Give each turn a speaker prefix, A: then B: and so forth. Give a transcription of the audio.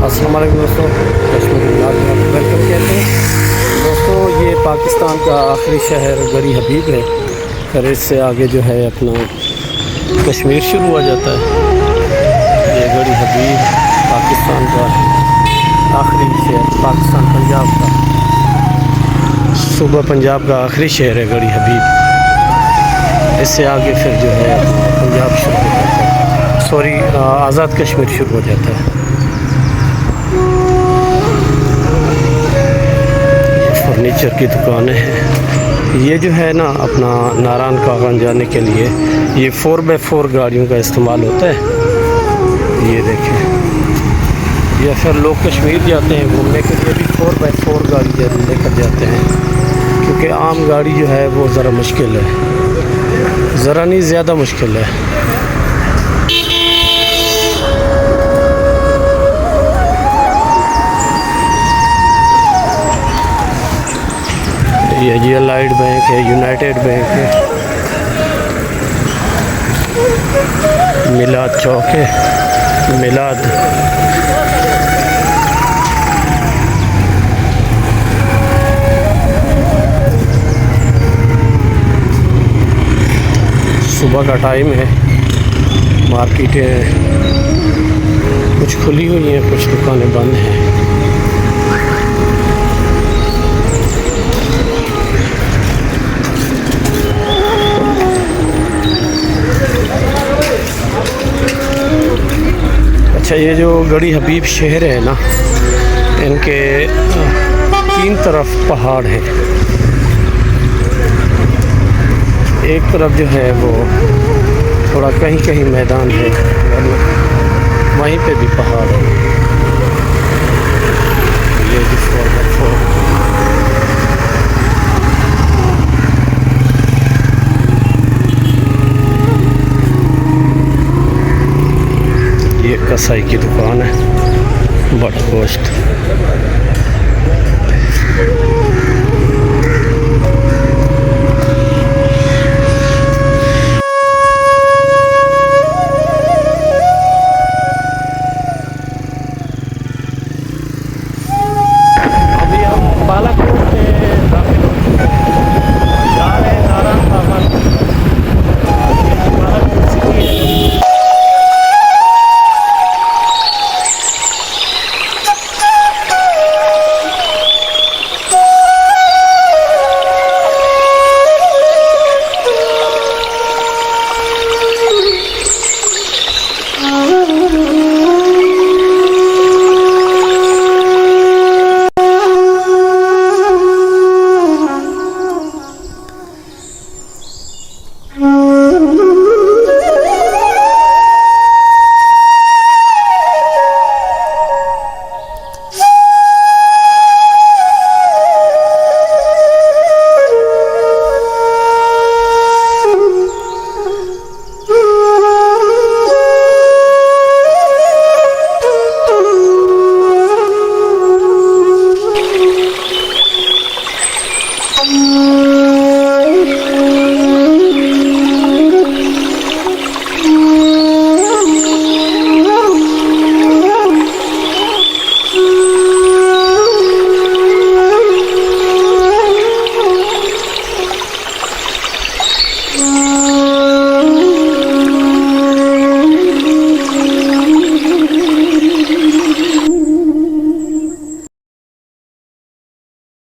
A: अस्सलाम वालेकुम दोस्तों, कश्मीर ब्लॉग में वेलकम कहते हैं। दोस्तों ये पाकिस्तान का आखिरी शहर गड़ी हबीब है। फिर इससे आगे जो है अपना कश्मीर शुरू हो जाता है। ये गड़ी हबीब पाकिस्तान का आखिरी शहर, पाकिस्तान पंजाब का सूबा पंजाब का आखिरी शहर है गड़ी हबीब। इससे आगे फिर जो है पंजाब शुरू हो जाता है, सॉरी आज़ाद कश्मीर शुरू हो जाता है। फर्नीचर की दुकानें हैं। ये जो है ना अपना नारायण कागन जाने के लिए ये 4x4 गाड़ियों का इस्तेमाल होता है। ये देखें, या फिर लोग कश्मीर जाते हैं घूमने के लिए भी 4x4 गाड़ी जरूर लेकर जाते हैं, क्योंकि आम गाड़ी जो है वो ज़रा मुश्किल है, ज़रा नहीं ज़्यादा मुश्किल है। ये जी लाइट बैंक है, यूनाइटेड बैंक है, मिलाद चौक है, मिलाद सुबह का टाइम है। मार्केटें कुछ खुली हुई हैं, कुछ दुकानें बंद हैं। अच्छा, ये जो गड़ी हबीब शहर है ना, इनके 3 तरफ पहाड़ हैं। एक तरफ जो है वो थोड़ा कहीं कहीं मैदान है, वहीं पे भी पहाड़ है। ये जो 4x4 ये कसाई की दुकान है, बट गोश्त। अभी हम बालाकोट में दाखिल हो चुके हैं, जा रहे हैं नारायण कागन। बालाकोट सिटी है।